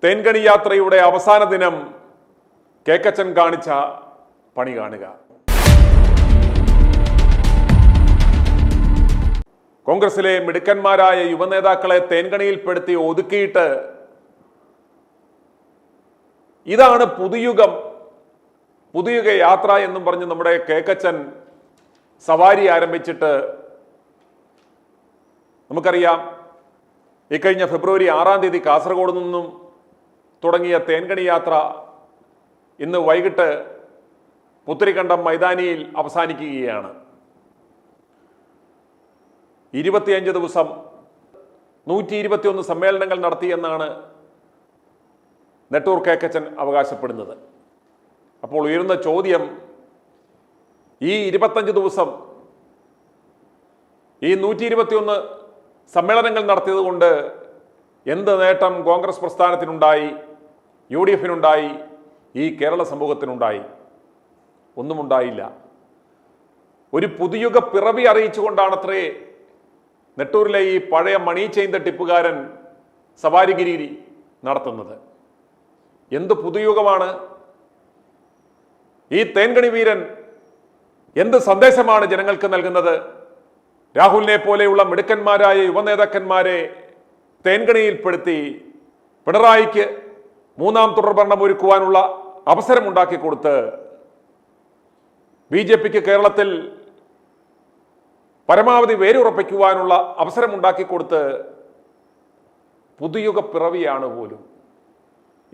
തേൻകണി യാത്രയുടെ അവസാന ദിനം കേക്കച്ചൻ കാണിച്ച പണി കാണുക. കോൺഗ്രസിലെ മിടുക്കന്മാരായ യുവനേതാക്കളെ തേൻകണിയിൽപ്പെടുത്തി ഒതുക്കിയിട്ട് ഇതാണ് പുതുയുഗം, പുതുയുഗ യാത്ര എന്നും പറഞ്ഞ് നമ്മുടെ കേക്കച്ചൻ സവാരി ആരംഭിച്ചിട്ട് നമുക്കറിയാം, ഇക്കഴിഞ്ഞ ഫെബ്രുവരി 6-ാം തീയതി കാസർഗോഡ് നിന്നും തുടങ്ങിയ തേൻകണി യാത്ര ഇന്ന് വൈകിട്ട് പുത്തരിക്കണ്ടം മൈതാനിയിൽ അവസാനിക്കുകയാണ്. 25 ദിവസം 121 സമ്മേളനങ്ങൾ നടത്തിയെന്നാണ് നെട്ടൂർ കേക്കച്ചൻ അവകാശപ്പെടുന്നത്. അപ്പോൾ ഉയരുന്ന ചോദ്യം, ഈ 25 ദിവസം ഈ 121 സമ്മേളനങ്ങൾ നടത്തിയത് കൊണ്ട് എന്ത് നേട്ടം കോൺഗ്രസ് പ്രസ്ഥാനത്തിനുണ്ടായി, UDF-നുണ്ടായി, ഈ കേരള സമൂഹത്തിനുണ്ടായി? ഒന്നുമുണ്ടായില്ല. ഒരു പുതുയുഗ പിറവി അറിയിച്ചുകൊണ്ടാണത്രേ നെട്ടൂരിലെ ഈ പഴയ മണി ചെയിൻ ടിപ്പുകാരൻ സവാരിഗിരി നടത്തുന്നത്. എന്ത് പുതുയുഗമാണ്? ഈ തേൻകണി വീരൻ എന്ത് സന്ദേശമാണ് ജനങ്ങൾക്ക് നൽകുന്നത്? രാഹുലിനെ പോലെയുള്ള മിടുക്കന്മാരായ യുവനേതാക്കന്മാരെ തേൻകണിയിൽപ്പെടുത്തി പിണറായിക്ക് 3-ാം തുടർഭരണം ഒരുക്കുവാനുള്ള അവസരമുണ്ടാക്കി കൊടുത്ത് BJPക്ക് കേരളത്തിൽ പരമാവധി വേരുറപ്പിക്കുവാനുള്ള അവസരമുണ്ടാക്കി കൊടുത്ത് പുതുയുഗ പിറവിയാണ് പോലും.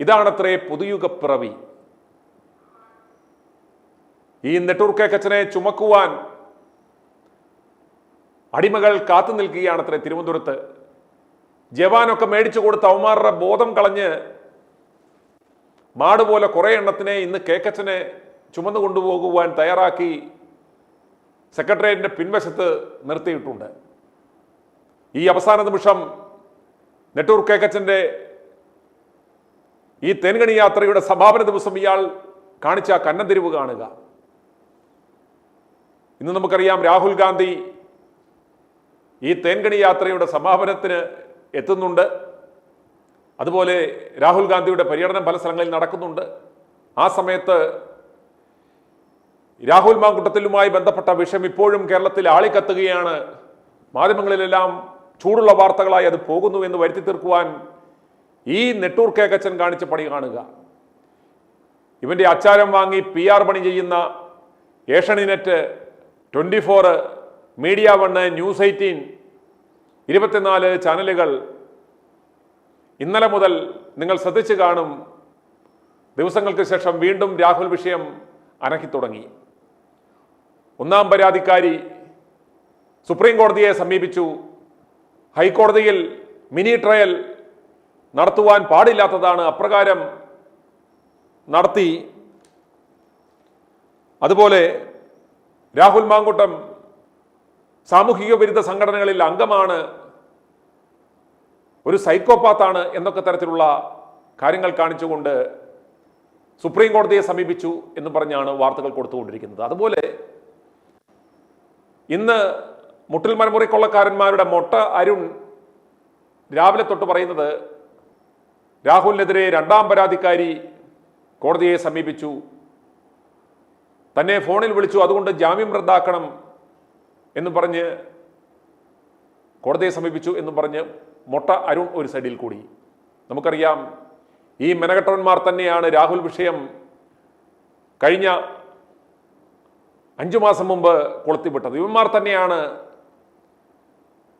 ഇതാണത്രേ പുതുയുഗ പിറവി. ഈ നെട്ടൂർ കേക്കച്ചനെ ചുമക്കുവാൻ അടിമകൾ കാത്തു നിൽക്കുകയാണത്രേ തിരുവനന്തപുരത്ത്. ജവാനൊക്കെ മേടിച്ചു കൊടുത്ത് അവന്മാരുടെ ബോധം കളഞ്ഞ് മാടുപോലെ കുറെ എണ്ണത്തിനെ ഇന്ന് കേക്കച്ചനെ ചുമന്നു കൊണ്ടുപോകുവാൻ തയ്യാറാക്കി സെക്രട്ടേറിയറ്റിന്റെ പിൻവശത്ത് നിർത്തിയിട്ടുണ്ട്. ഈ അവസാന നിമിഷം നെട്ടൂർ കേക്കച്ചന്റെ ഈ തേൻകണി യാത്രയുടെ സമാപന ദിവസം ഇയാൾ കാണിച്ച കന്നന്തിരിവ് കാണുക. ഇന്ന് നമുക്കറിയാം, രാഹുൽ ഗാന്ധി ഈ തേൻകണി യാത്രയുടെ സമാപനത്തിന് എത്തുന്നുണ്ട്. അതുപോലെ രാഹുൽ ഗാന്ധിയുടെ പര്യടനം പല സ്ഥലങ്ങളിൽ നടക്കുന്നുണ്ട്. ആ സമയത്ത് രാഹുൽ മാങ്കുട്ടത്തിലുമായി ബന്ധപ്പെട്ട വിഷയം ഇപ്പോഴും കേരളത്തിൽ ആളിക്കത്തുകയാണ്. മാധ്യമങ്ങളിലെല്ലാം ചൂടുള്ള വാർത്തകളായി അത് പോകുന്നു എന്ന് വരുത്തി തീർക്കുവാൻ ഈ നെട്ടൂർ കേക്കച്ചൻ കാണിച്ച പണി കാണുക. ഇവന്റെ അച്ചാരം വാങ്ങി PR പണി ചെയ്യുന്ന ഏഷ്യാനെറ്റ്, 24, മീഡിയ 1, ന്യൂസ് 18, 24 ചാനലുകൾ ഇന്നലെ മുതൽ നിങ്ങൾ ശ്രദ്ധിച്ചു കാണും, ദിവസങ്ങൾക്ക് ശേഷം വീണ്ടും രാഹുൽ വിഷയം അനക്കി തുടങ്ങി. 1-ാം പരാതിക്കാരി സുപ്രീം കോടതിയെ സമീപിച്ചു. ഹൈക്കോടതിയിൽ മിനി ട്രയൽ നടത്തുവാൻ പാടില്ലാത്തതാണ്, അപ്രകാരം നടത്തി. അതുപോലെ രാഹുൽ മാങ്കൂട്ടം സാമൂഹിക വിരുദ്ധ സംഘടനകളിൽ അംഗമാണ്, ഒരു സൈക്കോപാത്താണ് എന്നൊക്കെ തരത്തിലുള്ള കാര്യങ്ങൾ കാണിച്ചുകൊണ്ട് സുപ്രീം കോടതിയെ സമീപിച്ചു എന്ന് പറഞ്ഞാണ് വാർത്തകൾ കൊടുത്തുകൊണ്ടിരിക്കുന്നത്. അതുപോലെ ഇന്ന് മുട്ടിൽ മരമുറി കൊള്ളക്കാരന്മാരുടെ മൊട്ട അരുൺ രാവിലെ തൊട്ട് പറയുന്നത്, രാഹുലിനെതിരെ 2-ാം പരാതിക്കാരി കോടതിയെ സമീപിച്ചു, തന്നെ ഫോണിൽ വിളിച്ചു, അതുകൊണ്ട് ജാമ്യം റദ്ദാക്കണം എന്ന് പറഞ്ഞ് കോടതിയെ സമീപിച്ചു എന്ന് പറഞ്ഞ് മൊട്ട അരുൺ ഒരു സൈഡിൽ കൂടി. നമുക്കറിയാം, ഈ മെനകെട്ടവന്മാർ തന്നെയാണ് രാഹുൽ വിഷയം കഴിഞ്ഞ 5 മാസം മുമ്പ് കൊളുത്തിവിട്ടത്. ഇവന്മാർ തന്നെയാണ്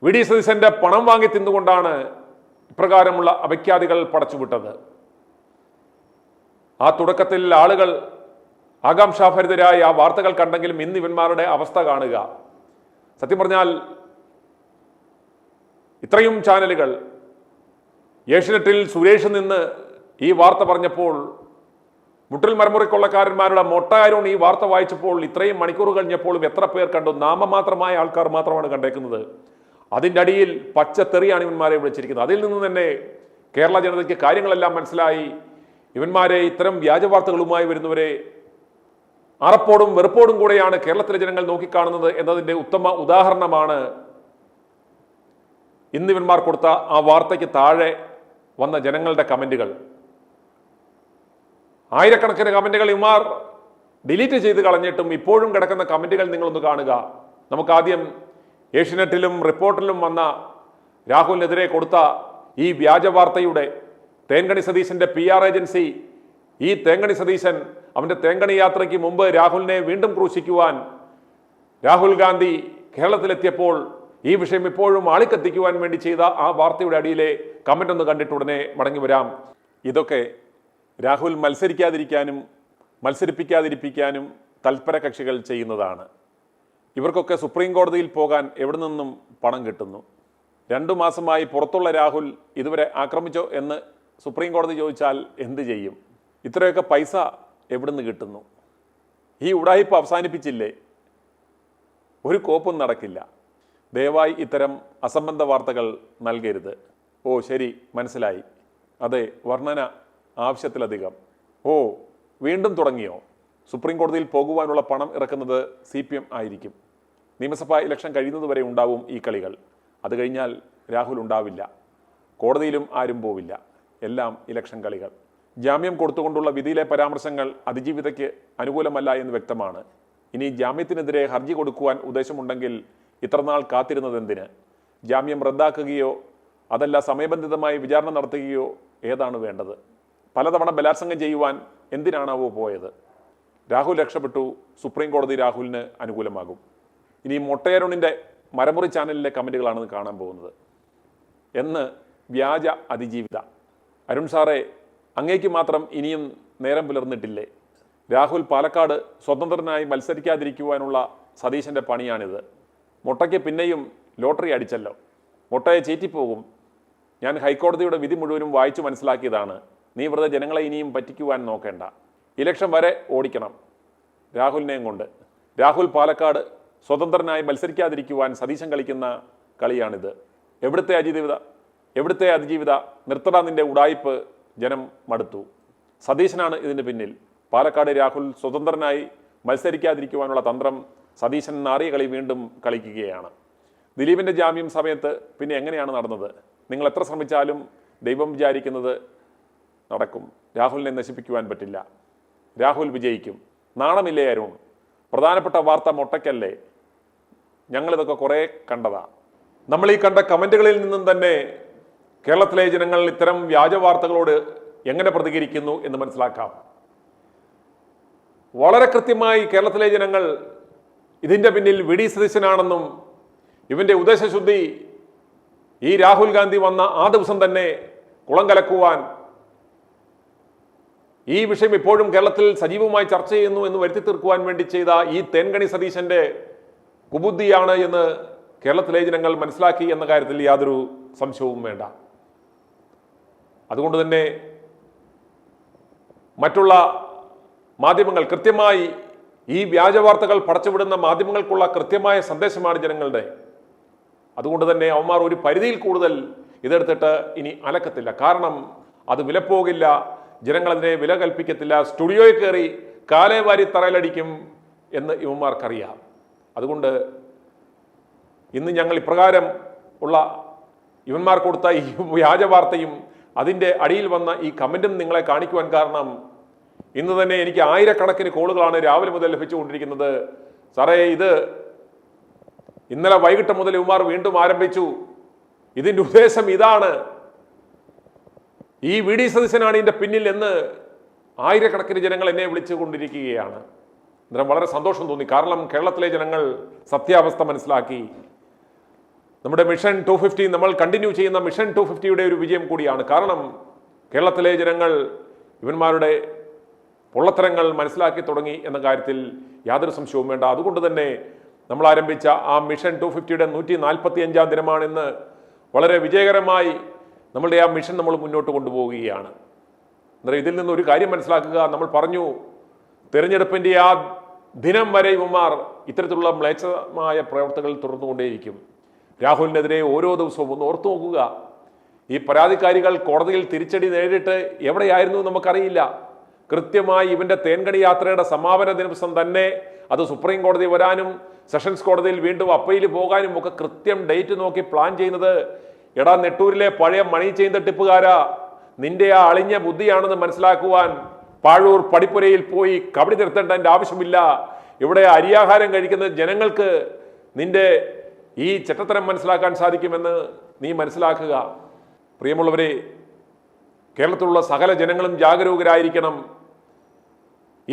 VD സതീശന്റെ പണം വാങ്ങി തിന്നുകൊണ്ടാണ് ഇപ്രകാരമുള്ള അപഖ്യാതികൾ പടച്ചുവിട്ടത്. ആ തുടക്കത്തിൽ ആളുകൾ ആകാംക്ഷാഭരിതരായ ആ വാർത്തകൾ കണ്ടെങ്കിലും ഇന്ന് ഇവന്മാരുടെ അവസ്ഥ കാണുക. സത്യം പറഞ്ഞാൽ ഇത്രയും ചാനലുകൾ, ഏഷ്യനെറ്റിൽ സുരേഷ് നിന്ന് ഈ വാർത്ത പറഞ്ഞപ്പോൾ, മുട്ടിൽ മരമുറി കൊള്ളക്കാരന്മാരുടെ മൊട്ടായരോൺ ഈ വാർത്ത വായിച്ചപ്പോൾ, ഇത്രയും മണിക്കൂർ കഴിഞ്ഞപ്പോഴും എത്ര പേർ കണ്ടു? നാമമാത്രമായ ആൾക്കാർ മാത്രമാണ് കണ്ടേക്കുന്നത്. അതിൻ്റെ അടിയിൽ പച്ചത്തെറിയാണ് ഇവന്മാരെ വിളിച്ചിരിക്കുന്നത്. അതിൽ നിന്ന് തന്നെ കേരള ജനതയ്ക്ക് കാര്യങ്ങളെല്ലാം മനസ്സിലായി. ഇവന്മാരെ, ഇത്തരം വ്യാജ വാർത്തകളുമായി വരുന്നവരെ അറപ്പോടും വെറുപ്പോടും കൂടെയാണ് കേരളത്തിലെ ജനങ്ങൾ നോക്കിക്കാണുന്നത് എന്നതിൻ്റെ ഉത്തമ ഉദാഹരണമാണ് ഇന്ന് ഇവന്മാർ കൊടുത്ത ആ വാർത്തയ്ക്ക് താഴെ വന്ന ജനങ്ങളുടെ കമന്റുകൾ. ആയിരക്കണക്കിന് കമന്റുകൾ ഇവന്മാർ ഡിലീറ്റ് ചെയ്ത് കളഞ്ഞിട്ടും ഇപ്പോഴും കിടക്കുന്ന കമന്റുകൾ നിങ്ങളൊന്ന് കാണുക. നമുക്കാദ്യം ഏഷ്യനെറ്റിലും റിപ്പോർട്ടിലും വന്ന രാഹുലിനെതിരെ കൊടുത്ത ഈ വ്യാജ വാർത്തയുടെ തേൻകണി സതീശന്റെ PR ഏജൻസി, ഈ തേൻകണി സതീശൻ അവന്റെ തേൻകണി യാത്രയ്ക്ക് മുമ്പ് രാഹുലിനെ വീണ്ടും ക്രൂശിക്കുവാൻ രാഹുൽ ഗാന്ധി കേരളത്തിലെത്തിയപ്പോൾ ഈ വിഷയം ഇപ്പോഴും ആളിക്കത്തിക്കുവാൻ വേണ്ടി ചെയ്ത ആ വാർത്തയുടെ അടിയിലെ കമന്റ് ഒന്ന് കണ്ടിട്ട് ഉടനെ മടങ്ങി വരാം. ഇതൊക്കെ രാഹുൽ മത്സരിക്കാതിരിക്കാനും മത്സരിപ്പിക്കാതിരിപ്പിക്കാനും തൽപര കക്ഷികൾ ചെയ്യുന്നതാണ്. ഇവർക്കൊക്കെ സുപ്രീം കോടതിയിൽ പോകാൻ എവിടെ നിന്നും പണം കിട്ടുന്നു? 2 മാസമായി പുറത്തുള്ള രാഹുൽ ഇതുവരെ ആക്രമിച്ചോ എന്ന് സുപ്രീം കോടതി ചോദിച്ചാൽ എന്ത് ചെയ്യും? ഇത്രയൊക്കെ പൈസ എവിടുന്ന് കിട്ടുന്നു? ഈ ഉടായിപ്പ് അവസാനിപ്പിച്ചില്ലേ? ഒരു കോപ്പും നടക്കില്ല. ദയവായി ഇത്തരം അസംബന്ധ വാർത്തകൾ നൽകരുത്. ഓ ശരി, മനസ്സിലായി. അതെ, വർണ്ണന ആവശ്യത്തിലധികം. ഓ വീണ്ടും തുടങ്ങിയോ? സുപ്രീം കോടതിയിൽ പോകുവാനുള്ള പണം ഇറക്കുന്നത് CPM ആയിരിക്കും. നിയമസഭാ ഇലക്ഷൻ കഴിയുന്നതുവരെ ഉണ്ടാവും ഈ കളികൾ. അത് കഴിഞ്ഞാൽ രാഹുൽ ഉണ്ടാവില്ല, കോടതിയിലും ആരും പോവില്ല. എല്ലാം ഇലക്ഷൻ കളികൾ. ജാമ്യം കൊടുത്തുകൊണ്ടുള്ള വിധിയിലെ പരാമർശങ്ങൾ അതിജീവിതയ്ക്ക് അനുകൂലമല്ല എന്ന് വ്യക്തമാണ്. ഇനി ജാമ്യത്തിനെതിരെ ഹർജി കൊടുക്കുവാൻ ഉദ്ദേശമുണ്ടെങ്കിൽ ഇത്രനാൾ കാത്തിരുന്നത് എന്തിന്? ജാമ്യം റദ്ദാക്കുകയോ അതല്ല സമയബന്ധിതമായി വിചാരണ നടത്തുകയോ ഏതാണ് വേണ്ടത്? പലതവണ ബലാത്സംഗം ചെയ്യുവാൻ എന്തിനാണാവോ പോയത്? രാഹുൽ രക്ഷപ്പെട്ടു, സുപ്രീം കോടതി രാഹുലിന് അനുകൂലമാകും. ഇനി മൊട്ടയരുണിൻ്റെ മരമുറി ചാനലിലെ കമൻറ്റുകളാണ് കാണാൻ പോകുന്നത്. എന്ന് വ്യാജ അതിജീവിത. അരുൺ സാറേ, അങ്ങേക്ക് മാത്രം ഇനിയും നേരം പുലർന്നിട്ടില്ലേ? രാഹുൽ പാലക്കാട് സ്വതന്ത്രനായി മത്സരിക്കാതിരിക്കുവാനുള്ള സതീശൻ്റെ പണിയാണിത്. മൊട്ടയ്ക്ക് പിന്നെയും ലോട്ടറി അടിച്ചല്ലോ. മൊട്ടയെ ചീറ്റിപ്പോകും. ഞാൻ ഹൈക്കോടതിയുടെ വിധി മുഴുവനും വായിച്ചു മനസ്സിലാക്കിയതാണ്. നീ വെറുതെ ജനങ്ങളെ ഇനിയും പറ്റിക്കുവാൻ നോക്കേണ്ട. ഇലക്ഷൻ വരെ ഓടിക്കണം രാഹുലിനെയും കൊണ്ട്. രാഹുൽ പാലക്കാട് സ്വതന്ത്രനായി മത്സരിക്കാതിരിക്കുവാൻ സതീശൻ കളിക്കുന്ന കളിയാണിത്. എവിടുത്തെ അതിജീവിത? നിർത്തട നിന്റെ ഉടായിപ്പ്. ജനം മടുത്തു. സതീശനാണ് ഇതിന് പിന്നിൽ. പാലക്കാട് രാഹുൽ സ്വതന്ത്രനായി മത്സരിക്കാതിരിക്കുവാനുള്ള തന്ത്രം സതീശൻ നാറിയ കളി വീണ്ടും കളിക്കുകയാണ്. ദിലീപിൻ്റെ ജാമ്യം സമയത്ത് പിന്നെ എങ്ങനെയാണ് നടന്നത്? നിങ്ങൾ എത്ര ശ്രമിച്ചാലും ദൈവം വിചാരിക്കുന്നത് നടക്കും. രാഹുലിനെ നശിപ്പിക്കുവാൻ പറ്റില്ല. രാഹുൽ വിജയിക്കും. നാണമില്ലേ അരുൺ? പ്രധാനപ്പെട്ട വാർത്ത മൊട്ടയ്ക്കല്ലേ? ഞങ്ങളിതൊക്കെ കുറേ കണ്ടതാ. നമ്മൾ ഈ കണ്ട കമൻറ്റുകളിൽ നിന്നും തന്നെ കേരളത്തിലെ ജനങ്ങൾ ഇത്തരം വ്യാജ വാർത്തകളോട് എങ്ങനെ പ്രതികരിക്കുന്നു എന്ന് മനസ്സിലാക്കാം. വളരെ കൃത്യമായി കേരളത്തിലെ ജനങ്ങൾ ഇതിൻ്റെ പിന്നിൽ VD സതീശനാണെന്നും ഇവൻ്റെ ഉദ്ദേശശുദ്ധി ഈ രാഹുൽ ഗാന്ധി വന്ന ആ ദിവസം തന്നെ കുളം കലക്കുവാൻ, ഈ വിഷയം ഇപ്പോഴും കേരളത്തിൽ സജീവമായി ചർച്ച ചെയ്യുന്നു എന്ന് വരുത്തി തീർക്കുവാൻ വേണ്ടി ചെയ്ത ഈ തേൻകണി സതീശന്റെ കുബുദ്ധിയാണ് എന്ന് കേരളത്തിലെ ജനങ്ങൾ മനസ്സിലാക്കി എന്ന കാര്യത്തിൽ യാതൊരു സംശയവും വേണ്ട. അതുകൊണ്ട് തന്നെ മറ്റുള്ള മാധ്യമങ്ങൾ കൃത്യമായി ഈ വ്യാജവാർത്തകൾ പടച്ചുവിടുന്ന മാധ്യമങ്ങൾക്കുള്ള കൃത്യമായ സന്ദേശമാണ് ജനങ്ങളുടെ. അതുകൊണ്ട് തന്നെ അവന്മാർ ഒരു പരിധിയിൽ കൂടുതൽ ഇതെടുത്തിട്ട് ഇനി അലക്കത്തില്ല. കാരണം അത് വിലപ്പോകില്ല. ജനങ്ങൾ അതിനെ വില കൽപ്പിക്കത്തില്ല. സ്റ്റുഡിയോയിൽ കയറി കാലേ വാരി തറയിലടിക്കും എന്ന് ഇവന്മാർക്കറിയാം. അതുകൊണ്ട് ഇന്ന് ഞങ്ങൾ ഇപ്രകാരം ഉള്ള ഇവന്മാർ കൊടുത്ത ഈ വ്യാജ വാർത്തയും അതിൻ്റെ അടിയിൽ വന്ന ഈ കമൻറ്റും നിങ്ങളെ കാണിക്കുവാൻ കാരണം ഇന്ന് തന്നെ എനിക്ക് ആയിരക്കണക്കിന് കോളുകളാണ് രാവിലെ മുതൽ ലഭിച്ചുകൊണ്ടിരിക്കുന്നത്. സാറേ, ഇത് ഇന്നലെ വൈകിട്ട് മുതൽ ഇവന്മാർ വീണ്ടും ആരംഭിച്ചു. ഇതിൻ്റെ ഉദ്ദേശം ഇതാണ്, ഈ VD സതീശനാണ് ഇതിൻ്റെ പിന്നിൽ എന്ന് ആയിരക്കണക്കിന് ജനങ്ങൾ എന്നെ വിളിച്ചുകൊണ്ടിരിക്കുകയാണ്. അന്നേരം വളരെ സന്തോഷം തോന്നി. കാരണം കേരളത്തിലെ ജനങ്ങൾ സത്യാവസ്ഥ മനസ്സിലാക്കി. നമ്മുടെ മിഷൻ 250 നമ്മൾ കണ്ടിന്യൂ ചെയ്യുന്ന മിഷൻ 250യുടെ ഒരു വിജയം കൂടിയാണ്. കാരണം കേരളത്തിലെ ജനങ്ങൾ ഇവന്മാരുടെ പൊള്ളത്തരങ്ങൾ മനസ്സിലാക്കി തുടങ്ങി എന്ന കാര്യത്തിൽ യാതൊരു സംശയവും വേണ്ട. അതുകൊണ്ട് തന്നെ നമ്മൾ ആരംഭിച്ച ആ മിഷൻ 250യുടെ 145-ാം ദിനമാണെന്ന് വളരെ വിജയകരമായി നമ്മളുടെ ആ മിഷൻ നമ്മൾ മുന്നോട്ട് കൊണ്ടുപോവുകയാണ്. അന്നേരം ഇതിൽ നിന്ന് ഒരു കാര്യം മനസ്സിലാക്കുക. നമ്മൾ പറഞ്ഞു, തെരഞ്ഞെടുപ്പിൻ്റെ ആ ദിനം വരെ ഇവന്മാർ ഇത്തരത്തിലുള്ള മ്ലേച്ഛമായ പ്രവർത്തനങ്ങൾ തുടർന്നുകൊണ്ടേയിരിക്കും. രാഹുലിനെതിരെ ഓരോ ദിവസവും ഒന്ന് ഓർത്തു നോക്കുക. ഈ പരാതിക്കാരികൾ കോടതിയിൽ തിരിച്ചടി നേരിട്ട് എവിടെയായിരുന്നു നമുക്കറിയില്ല. കൃത്യമായി ഇവന്റെ തേൻകണി യാത്രയുടെ സമാപന ദിവസം തന്നെ അത് സുപ്രീം കോടതി വരാനും സെഷൻസ് കോടതിയിൽ വീണ്ടും അപ്പീൽ പോകാനും ഒക്കെ കൃത്യം ഡേറ്റ് നോക്കി പ്ലാൻ ചെയ്യുന്നത്. എടാ നെട്ടൂരിലെ പഴയ മണി ചെയിൻ തട്ടിപ്പുകാരാ, നിന്റെ ആ അളിഞ്ഞ ബുദ്ധിയാണെന്ന് മനസ്സിലാക്കുവാൻ പാഴൂർ പടിപ്പുരയിൽ പോയി കബഡി നിർത്തേണ്ടതിൻ്റെ ആവശ്യമില്ല. ഇവിടെ അരിയാഹാരം കഴിക്കുന്ന ജനങ്ങൾക്ക് നിന്റെ ഈ ചെറ്റത്തരം മനസ്സിലാക്കാൻ സാധിക്കുമെന്ന് നീ മനസ്സിലാക്കുക. പ്രിയമുള്ളവരെ, കേരളത്തിലുള്ള സകല ജനങ്ങളും ജാഗരൂകരായിരിക്കണം.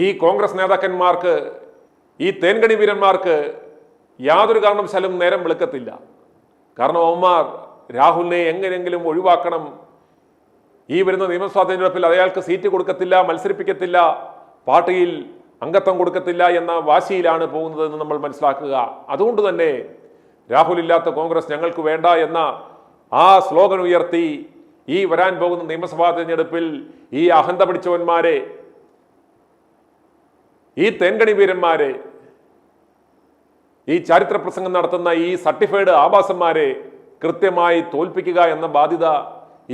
ഈ കോൺഗ്രസ് നേതാക്കന്മാർക്ക്, ഈ തേൻകണി വീരന്മാർക്ക് യാതൊരു കാരണവശാലും നേരം വെളുക്കത്തില്ല. കാരണം അവന്മാർ രാഹുലിനെ എങ്ങനെയെങ്കിലും ഒഴിവാക്കണം. ഈ വരുന്ന നിയമസഭാ തെരഞ്ഞെടുപ്പിൽ അയാൾക്ക് സീറ്റ് കൊടുക്കത്തില്ല, മത്സരിപ്പിക്കത്തില്ല, പാർട്ടിയിൽ അംഗത്വം കൊടുക്കത്തില്ല എന്ന വാശിയിലാണ് പോകുന്നതെന്ന് നമ്മൾ മനസ്സിലാക്കുക. അതുകൊണ്ട് തന്നെ രാഹുൽ ഇല്ലാത്ത കോൺഗ്രസ് ഞങ്ങൾക്ക് വേണ്ട എന്ന ആ സ്ലോഗൻ ഉയർത്തി ഈ വരാൻ പോകുന്ന നിയമസഭാ തെരഞ്ഞെടുപ്പിൽ ഈ അഹന്ത പിടിച്ചവന്മാരെ, ഈ തേൻകണി വീരന്മാരെ, ഈ ചരിത്ര പ്രസംഗം നടത്തുന്ന ഈ സർട്ടിഫൈഡ് ആഭാസന്മാരെ കൃത്യമായി തോൽപ്പിക്കുക എന്ന ബാധ്യത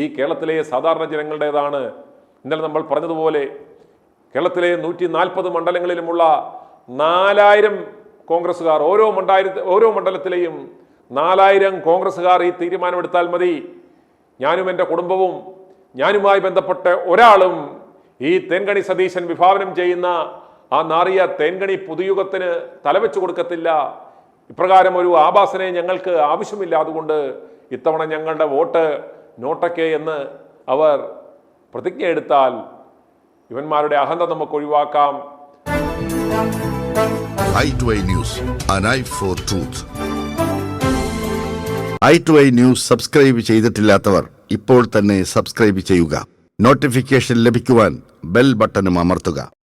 ഈ കേരളത്തിലെ സാധാരണ ജനങ്ങളുടേതാണ്. ഇന്നലെ നമ്മൾ പറഞ്ഞതുപോലെ കേരളത്തിലെ 140 മണ്ഡലങ്ങളിലുമുള്ള 4000 കോൺഗ്രസ്സുകാർ, ഓരോ മണ്ഡലത്തിലെയും 4000 കോൺഗ്രസ്സുകാർ ഈ തീരുമാനമെടുത്താൽ മതി. ഞാനും എൻ്റെ കുടുംബവും ഞാനുമായി ബന്ധപ്പെട്ട ഒരാളും ഈ തേൻകണി സതീശൻ വിഭാവനം ചെയ്യുന്ന ആ നാറിയ തേൻകണി പുതുയുഗത്തിന് തലവെച്ചു കൊടുക്കത്തില്ല. ഇപ്രകാരം ഒരു ആഭാസനെ ഞങ്ങൾക്ക് ആവശ്യമില്ല. അതുകൊണ്ട് ഇത്തവണ ഞങ്ങളുടെ വോട്ട് നോട്ടയ്ക്ക് എന്ന് അവർ പ്രതിജ്ഞ എടുത്താൽ ഇവന്മാരുടെ അഹന്ത നമുക്ക് ഒഴിവാക്കാം. i2i News, an eye for truth. i2i News subscribe ചെയ്തിട്ടില്ലാത്തവർ ഇപ്പോൾ തന്നെ സബ്സ്ക്രൈബ് ചെയ്യുക. നോട്ടിഫിക്കേഷൻ ലഭിക്കുവാൻ ബെൽ ബട്ടണും അമർത്തുക.